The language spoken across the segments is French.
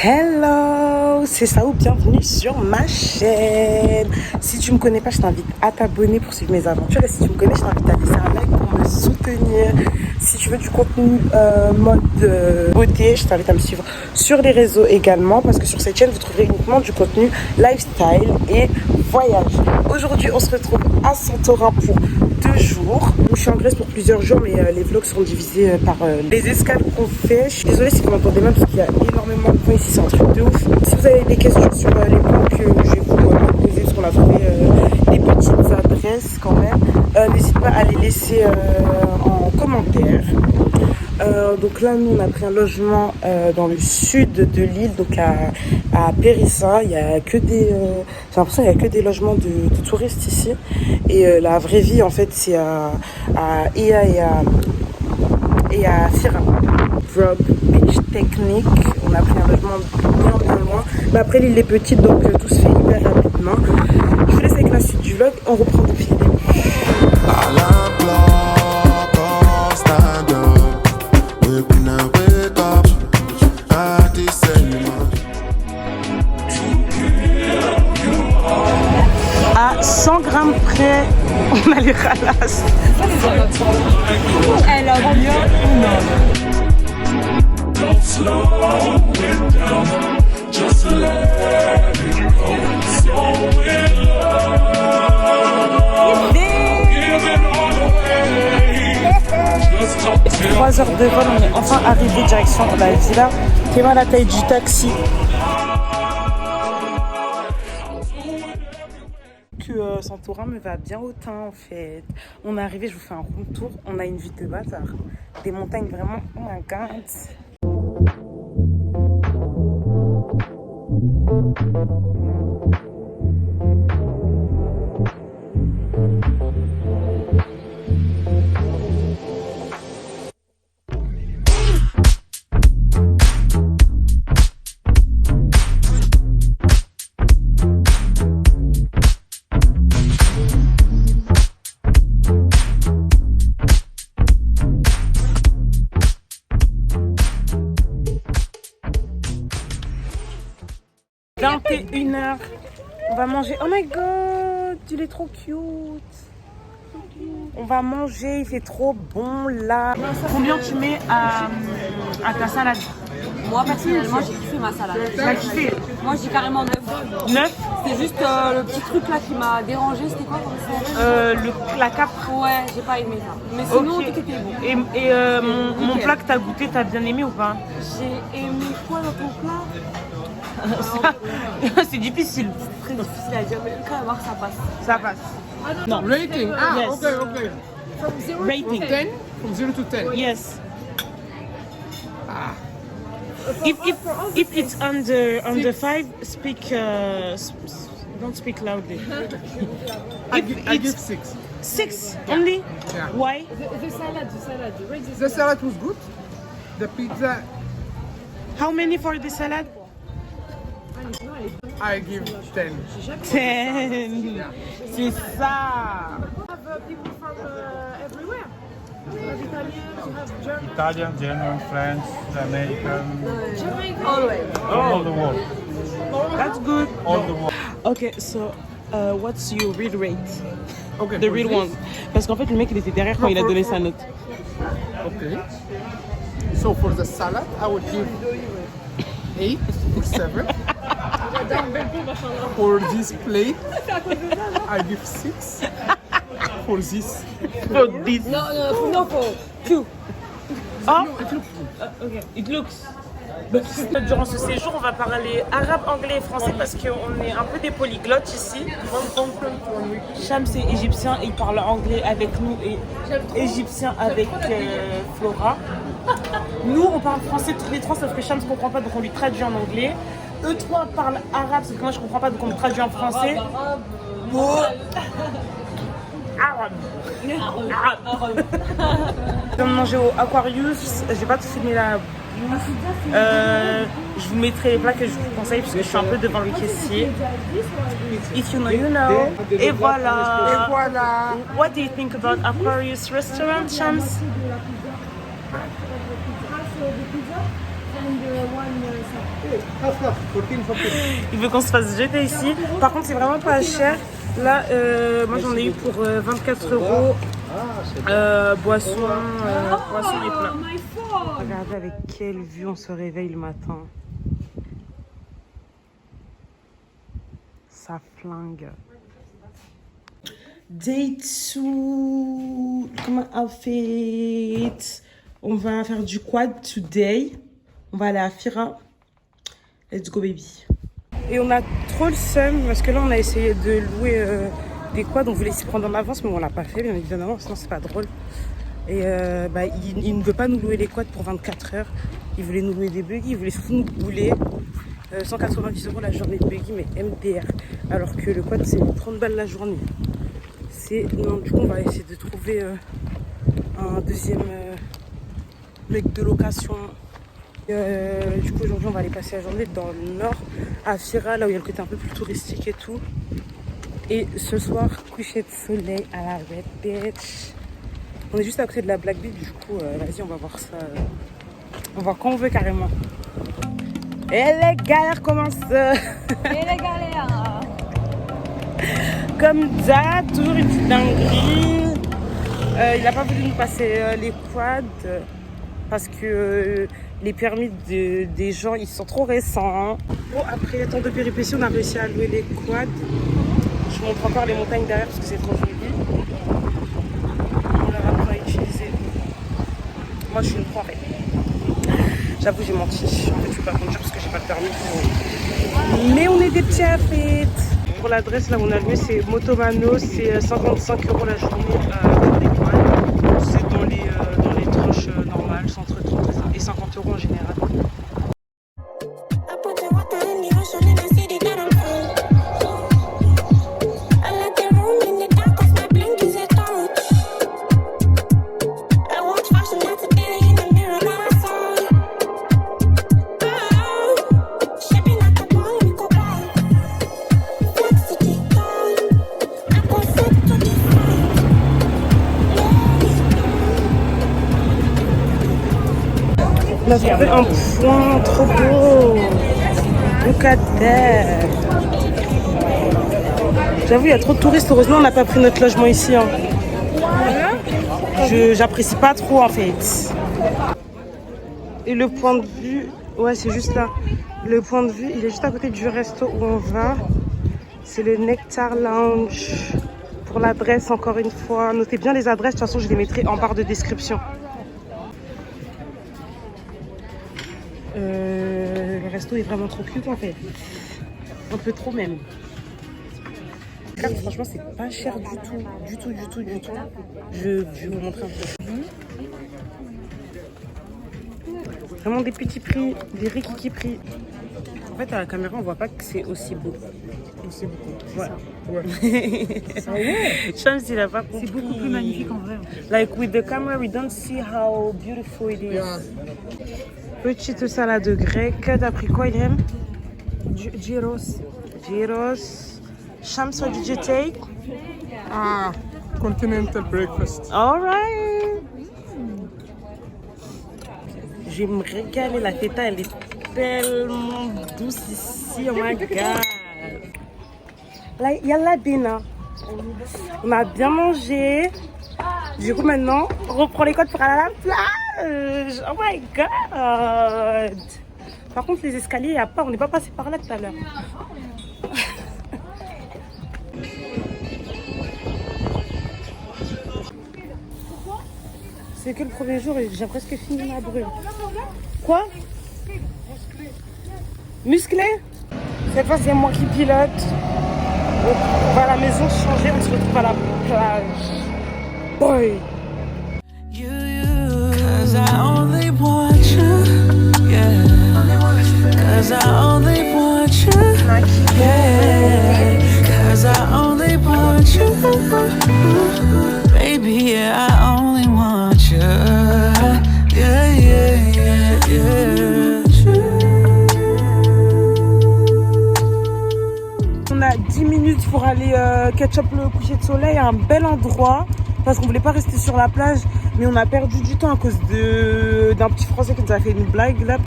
Hello, c'est Saou, bienvenue sur ma chaîne. Si tu me connais pas, je t'invite à t'abonner pour suivre mes aventures. Et si tu me connais, je t'invite à laisser un like pour me soutenir. Si tu veux du contenu mode beauté, je t'invite à me suivre sur les réseaux également. Parce que sur cette chaîne, vous trouverez uniquement du contenu lifestyle et voyage. Aujourd'hui, on se retrouve à Santorin pour 2 jours. Je suis en Grèce pour plusieurs jours, mais les vlogs sont divisés par les escales qu'on fait. Je suis désolée si vous m'entendez mal parce qu'il y a énormément de points ici, c'est un truc de ouf. Si vous avez des questions sur les points que je vais vous poser, parce qu'on a trouvé des petites adresses quand même, n'hésitez pas à les laisser en commentaire. Donc là, nous, on a pris un logement dans le sud de l'île, donc à Périssa. Il y a que des, j'ai l'impression qu'il y a que des logements de touristes ici. Et la vraie vie, en fait, c'est à Ia et à Fira. Drop Beach Technique. On a pris un logement bien loin. Mais après, l'île est petite, donc tout se fait hyper rapidement. Je vous laisse avec la suite du vlog. On reprend depuis le début. À 100 grammes près, on a les ralasses. Elle a bien ou non? Just let it go. So in love. Giving all away. Just talk. 3 heures de vol, on est enfin arrivé direction la villa. T'es mal la taille du taxi. Que Santorin me va bien au teint en fait. On est arrivé, je vous fais un room tour. On a une vue de bâtard. Des montagnes vraiment, oh my god. Et 1h, on va manger. Oh my god, il est trop cute. On va manger, il fait trop bon là. Combien tu mets à ta salade? Moi personnellement j'ai kiffé ma salade. T'as kiffé? Moi je dis carrément 9. 9? C'était juste le petit truc là qui m'a dérangé, c'était quoi comme ça? La cape. Ouais, j'ai pas aimé ça. Mais sinon Okay. tout était bon. Et mon plat que t'as goûté, t'as bien aimé ou pas? J'ai aimé quoi dans ton plat? C'est difficile. Très difficile à dire, mais quand même ça passe. Ça passe. Non. Rating. Ah, Yes. okay. Rating. 10? From 0 to 10. Yes. If it's under 5, speak. Don't speak loudly. I give 6. 6 only. Yeah. Why? The salad. The salad was good. The pizza, How many for the salad? I give 10. 10. C'est ça. Have people from everywhere. You have Italians, you have German. Italian, German, French, American, Jamaican. all the world. That's good. All the world. Okay, so what's your real rate? Okay. The for real this- one. Parce qu'en fait, le mec, il était derrière quand il a donné sa note. Okay. So for the salad, I would give 8 or 7. For this plate, I give 6. For this. For this. Non, faut 2. Oh, okay. It looks. Durant ce séjour, on va parler arabe, anglais et français parce qu'on est un peu des polyglottes ici. Shams est égyptien et il parle anglais avec nous et égyptien avec Flora. Nous, on parle français tous les trois, sauf que Shams ne comprend pas, donc on lui traduit en anglais. Eux trois parlent arabe, sauf que moi je comprends pas, donc on me traduit en français. Arabe. Je viens de manger au Aquarius, j'ai pas tout filmé la bouffe. Je vous mettrai les plats que je vous conseille parce que je suis un peu devant le caissier. If you know, you know. Et voilà. What do you think about Aquarius restaurant, Shams? Il veut qu'on se fasse jeter ici. Par contre, c'est vraiment pas cher. Là, moi j'en ai eu pour 24 €. Boisson et plats. Regardez avec quelle vue on se réveille le matin. Ça flingue. Day 2. Comment outfit? On va faire du quad today. On va aller à Fira. Let's go baby. Et on a trop le seum parce que là on a essayé de louer des quads. On voulait s'y prendre en avance mais on l'a pas fait bien évidemment, sinon c'est pas drôle. Et il ne veut pas nous louer les quads pour 24 heures. Il voulait nous louer des buggy, il voulait surtout nous bouler. 190 € la journée de buggy mais MDR. Alors que le quad c'est 30 balles la journée. Non, du coup on va essayer de trouver un deuxième mec de location. Du coup aujourd'hui on va aller passer la journée dans le nord à Fira, là où il y a le côté un peu plus touristique et tout. Et ce soir coucher de soleil à la Red Beach. On est juste à côté de la Black Beach, du coup vas-y on va voir ça. On va voir quand on veut carrément. Et les galères commencent. Et les galères. Comme ça, toujours une petite dinguerie. Il n'a pas voulu nous passer les quads parce que les permis des gens ils sont trop récents. Bon, après tant de péripéties, on a réussi à louer les quads. Je vous montre encore les montagnes derrière parce que c'est trop joli. On leur a pas utilisé. Moi je suis une croirée. J'avoue j'ai menti. En fait je peux pas conduire parce que j'ai pas le permis. Mais on est des petits athlètes. Pour l'adresse là où on a loué c'est Motomano, c'est 55 € la journée pour les quads. C'est dans les tranches normales, c'est entre 30 et 50 € en général. On a trouvé un point trop beau. Look at that. J'avoue, il y a trop de touristes. Heureusement, on n'a pas pris notre logement ici. Hein. J'apprécie pas trop en fait. Et le point de vue, ouais, c'est juste là. Le point de vue, il est juste à côté du resto où on va. C'est le Nectar Lounge. Pour l'adresse, encore une fois. Notez bien les adresses. De toute façon, je les mettrai en barre de description. Le resto est vraiment trop cute en fait. Un peu trop même. Franchement c'est pas cher du tout. Je vais vous montrer un peu. Vraiment des petits prix, des rikiki prix. En fait à la caméra on voit pas que c'est aussi beau. Aussi beaucoup. Ouais. Ouais. Chams il a pas compris. C'est beaucoup plus magnifique en vrai. Like with the camera we don't see how beautiful it is. Yeah. Petite salade grecque. T'as pris quoi, Ilham? Gyros. Gyros. Shams, what did you take? Continental breakfast. Alright. Je vais me régaler. La feta, elle est tellement douce ici. Oh my god. Là, il y a la dîner. On a bien mangé. Du coup, maintenant, on reprend les codes pour aller à la plage. Oh my god. Par contre, les escaliers, il n'y a pas. On n'est pas passé par là tout à l'heure. C'est que le premier jour et j'ai presque fini ma brûle. Quoi? Musclé? Cette fois, c'est moi qui pilote. On va à la maison changer, on se retrouve à la plage. Boy! Cause I only want you, yeah. Cause I only want you, yeah. Cause I only want you, baby, yeah, I only want you, yeah, yeah, yeah, yeah. On a 10 minutes pour aller catch up le coucher de soleil à un bel endroit parce qu'on voulait pas rester sur la plage mais on a perdu du temps à cause d'un petit français qui nous a fait une blague là.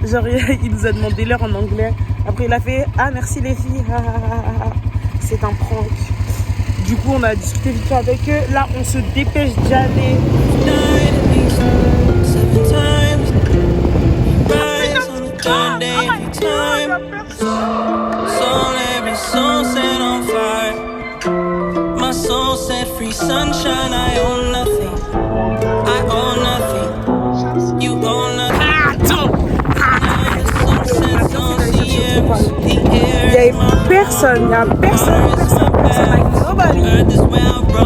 Genre, il nous a demandé l'heure en anglais. Après, il a fait « Ah, merci les filles. » C'est un prank. Du coup, on a discuté vite fait avec eux. Là, on se dépêche d'y aller. Sunshine, I own nothing. I own nothing. You own nothing. Il y a personne, il y a personne, like nobody,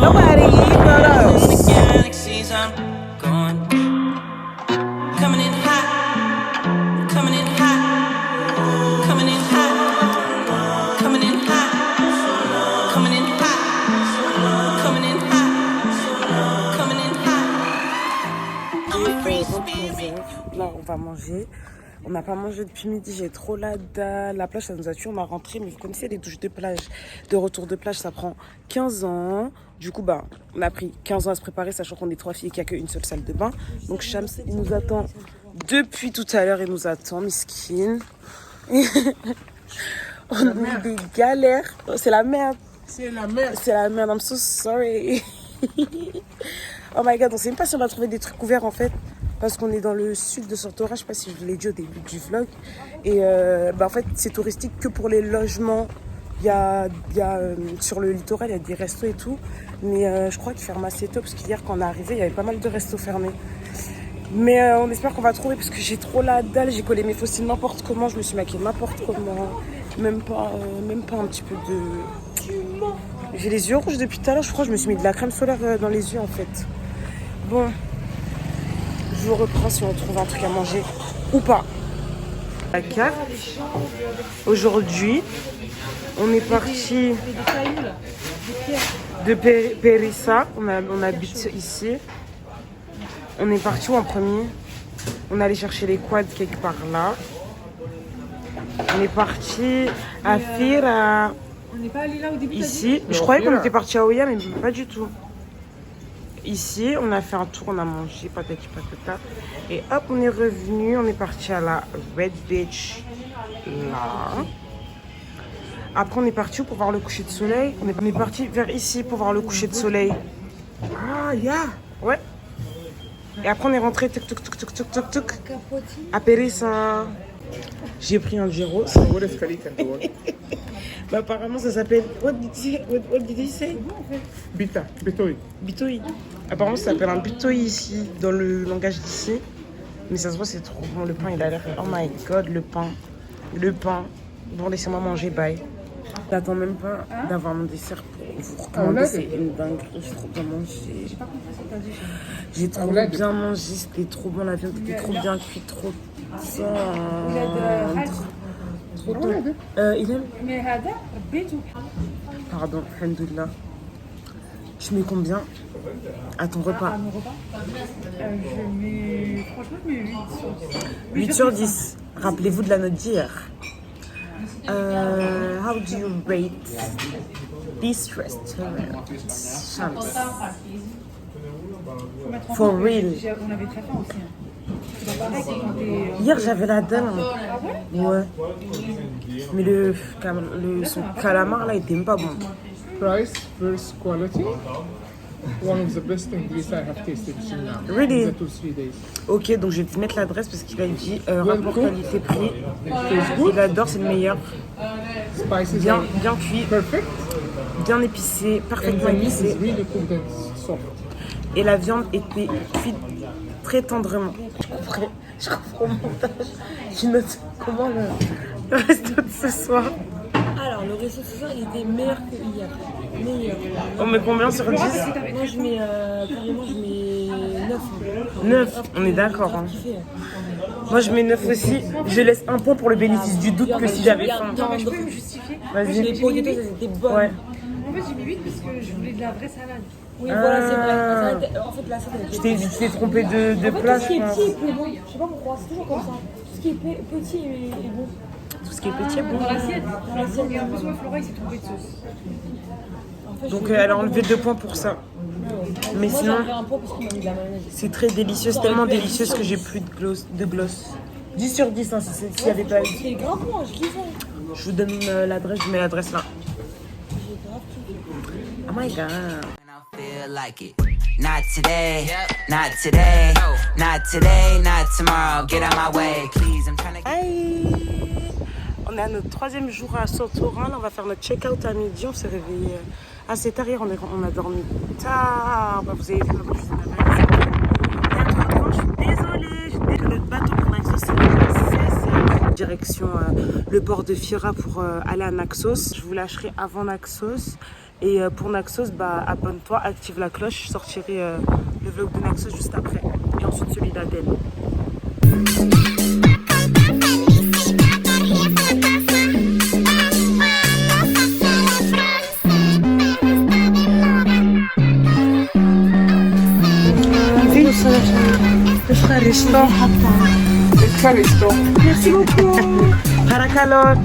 nobody but us. Coming in hot, coming in hot, coming in hot, coming in hot, coming in hot, coming in hot, coming in hot. I'm a free spirit. Là, on va manger. On n'a pas mangé depuis midi, j'ai trop la dalle. La plage, ça nous a tué, on a rentré. Mais vous connaissez les douches de plage, de retour de plage, ça prend 15 ans. Du coup, bah, on a pris 15 ans à se préparer, sachant qu'on est 3 filles et qu'il n'y a qu'une seule salle de bain. Donc Shams, il nous attend depuis tout à l'heure, il nous attend, miskin. On a eu des galères. C'est la merde. C'est la merde. C'est la merde, I'm so sorry. Oh my god, on sait même pas si on va trouver des trucs ouverts en fait. Parce qu'on est dans le sud de Santorin, je sais pas si je vous l'ai dit au début du vlog. Et bah en fait, c'est touristique que pour les logements. Il y a sur le littoral, il y a des restos et tout. Mais je crois qu'ils ferment assez tôt parce qu'hier, quand on est arrivé, il y avait pas mal de restos fermés. Mais on espère qu'on va trouver parce que j'ai trop la dalle. J'ai collé mes fossiles n'importe comment, je me suis maquillée n'importe comment. Même pas un petit peu de... J'ai les yeux rouges depuis tout à l'heure, je crois que je me suis mis de la crème solaire dans les yeux en fait. Bon, je vous reprends si on trouve un truc à manger ou pas. La carte. Aujourd'hui, on est parti de Périssa. On habite ici. On est parti où en premier? On allait chercher les quads quelque part là. On est parti à Fira. On n'est pas allé là au début. Ici, je croyais qu'on était parti à Oya, mais pas du tout. Ici, on a fait un tour, on a mangé, patati patata. Et hop, on est revenu, on est parti à la Red Beach, là. Après, on est parti pour voir le coucher de soleil. On est parti vers ici pour voir le coucher de soleil. Ah, yeah. Ouais. Et après, on est rentré, tuk tuk tuk tuk tuk tuk tuk, à Périssa. J'ai pris un gyros. What if Kalika can do it? Bah, apparemment, ça s'appelle. What did he say? Bita, Bitoy. Bitoi. Apparemment, ça s'appelle un bitoi ici, dans le langage d'ici. Mais ça se voit, c'est trop bon. Le pain, il a l'air. Oh my god, le pain. Le pain. Bon, laissez-moi manger, bye. J'attends même pas d'avoir mon dessert pour vous recommander. C'est une dinguerie. J'ai trop bien mangé. J'ai pas compris ce que t'as dit. J'ai trop bien mangé. C'était trop bon. La viande était trop bien cuite. Trop tendre. Trop tendre. Il aime. Pardon, alhamdoulilah. Tu mets combien à ton repas? À mon repas franchement, je mets 8 sur 10. 8 sur 10. Rappelez-vous de la note d'hier. How do you rate this restaurant? Shams. For real. On avait très faim aussi. C'est pas pareil quand t'es... Hier j'avais la dalle. Ouais. Mais son calamar là il était même pas bon. Price versus quality. One of the best English I have tasted till now. Really? In the 2-3 days. Ok, donc je vais te mettre l'adresse parce qu'il a dit rapport cooked. qualité-prix. Tastes good. Il adore, c'est le meilleur. Spices Bien, are bien cuit, perfect. bien épicé, And parfaitement the meat épicé. is really cooked and soft. Et la viande était cuite très tendrement. Je comprends au montage. Je note comment le resto de ce soir. Alors, le resto de ce soir, il était meilleur que hier. Meilleur. On met combien sur 10? Moi, je mets, carrément, je mets 9. 9, on est d'accord. Hein. Moi je mets 9 aussi. Je laisse un point pour le bénéfice du doute que si j'avais faim. Non, mais je peux me justifier. Vas-y. Les potato, ça c'était bon. Ouais. En fait, j'ai mis 8 parce que je voulais de la vraie salade. Oui, voilà, c'est vrai. En fait, la salade, elle était Tu t'es trompé de place. tout ce qui est petit est plus bon. Je sais pas pourquoi, c'est toujours comme ça. Tout ce qui est petit est bon. Tout ce qui est petit est bon. Dans l'assiette. Et en plus, moi, Flora, il s'est trompé de sauce. Donc elle a enlevé 2 points pour ça. Mais Moi, sinon, j'en veux un pot parce qu'on m'a mis de la mayonnaise. c'est très délicieux, c'est tellement délicieux que j'ai plus de gloss. 10 sur 10, hein, s'il n'y avait pas eu. C'est grave bon, je kiffe. Je vous donne l'adresse, je mets l'adresse là. Oh my god. I feel like it. Not today, not today, not today, not tomorrow. Get out my way, please. I'm trying to. Aïe. On est à notre 3e jour à Santorin. Là, on va faire notre check-out à midi. On s'est réveillé assez tard hier. On a dormi tard. Bah, vous avez vu comment je suis malade. Je suis désolée. Notre bateau pour Naxos, c'est à 16h. Direction le port de Fira pour aller à Naxos. Je vous lâcherai avant Naxos. Et pour Naxos, bah, abonne-toi, active la cloche. Je sortirai le vlog de Naxos juste après. Et ensuite celui d'Athènes. Le frère Risto. Le frère Risto. Merci beaucoup. Parakalot.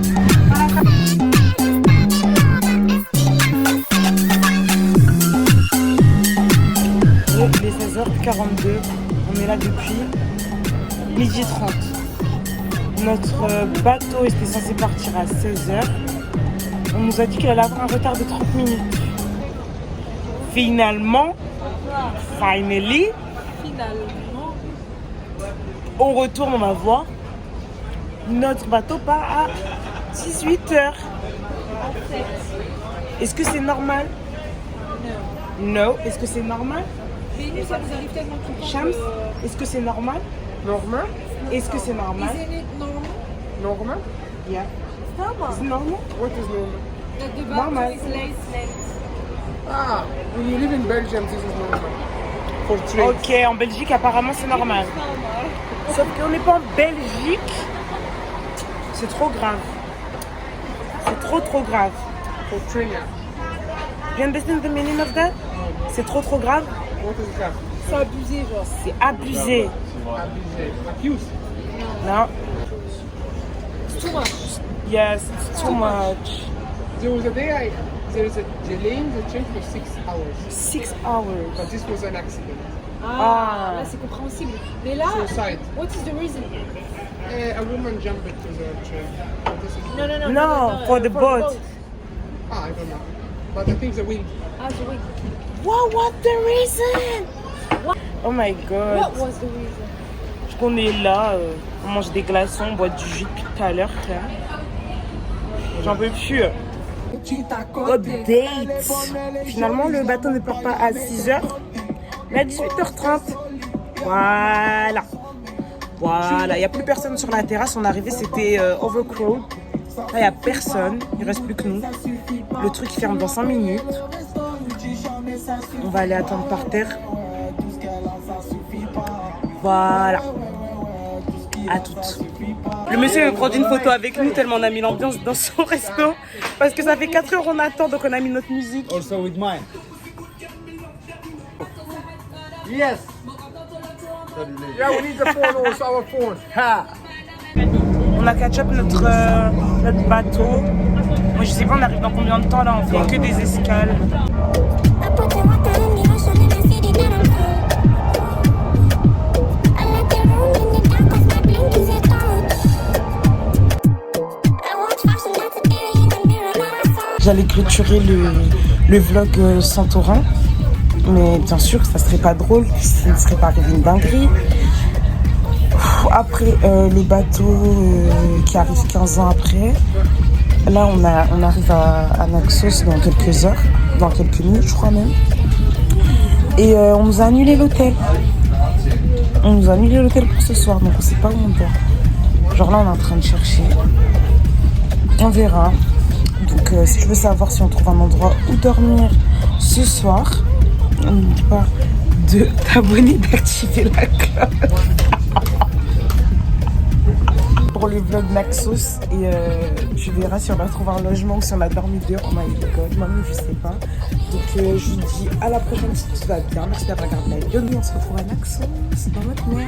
Il est 16h42. On est là depuis 12h30. Notre bateau était censé partir à 16h. On nous a dit qu'il allait avoir un retard de 30 minutes. Finalement, on retourne, on va voir. Notre bateau part à 18h. Est-ce que c'est normal? Non. Est-ce que c'est normal? Shams, est-ce que c'est normal? Normal? Est-ce que c'est normal? Normal? Yeah. It's normal? What is normal? Normal. Ah, when you live in Belgium, this is normal. For trade. Ok, en Belgique, apparemment, c'est normal. Sauf qu'on n'est pas en Belgique. C'est trop grave. C'est trop grave. For training. You understand the meaning of that? C'est trop grave. What is that? C'est abusé, genre. C'est abusé. Abuse. Non? C'est too much. Yes, it's too much. There was a day there is a delay in the train for 6 hours. 6 hours. But this was an accident. Ah, là, c'est compréhensible. Mais là, Suicide. what is the reason? A woman jumped into the train. But this is No, for the boat. I don't know. But I think the wind. Ah, the wind. What the reason? Oh my god. What was the reason? Parce qu'on est là, on mange des glaçons, on boit du jus depuis tout à l'heure, frère. J'en peux plus. Update. Finalement, le bateau ne part pas à 6h, mais à 18h30. Voilà. Voilà, il n'y a plus personne sur la terrasse. On est arrivé, c'était overcrowded. Là, il n'y a personne. Il ne reste plus que nous. Le truc ferme dans 5 minutes. On va aller attendre par terre. Voilà. À toutes. Le monsieur veut prendre une photo avec nous tellement on a mis l'ambiance dans son resto. Parce que ça fait 4 heures on attend, donc on a mis notre musique. Also with mine. Yes. Yeah, we need the phone also, our phone. Ha! On a catch up notre bateau. Moi je sais pas on arrive dans combien de temps là, on fait que des escales. J'allais clôturer le vlog Santorin, mais bien sûr ça serait pas drôle, ça ne serait pas arrivé une dinguerie. Après le bateau qui arrive 15 ans après, là on arrive à Naxos dans quelques heures, dans quelques minutes je crois même. Et on nous a annulé l'hôtel. On nous a annulé l'hôtel pour ce soir, donc on sait pas où on dort. Genre là on est en train de chercher, on verra. Donc si tu veux savoir si on trouve un endroit où dormir ce soir, n'oublie pas de t'abonner, d'activer la cloche pour le vlog Naxos. Et tu verras si on va trouver un logement ou si on a dormi dehors. Oh my god, moi-même je sais pas. Donc je vous dis à la prochaine si tout va bien. Merci d'avoir regardé la vidéo. Nous on se retrouve à Naxos dans notre net.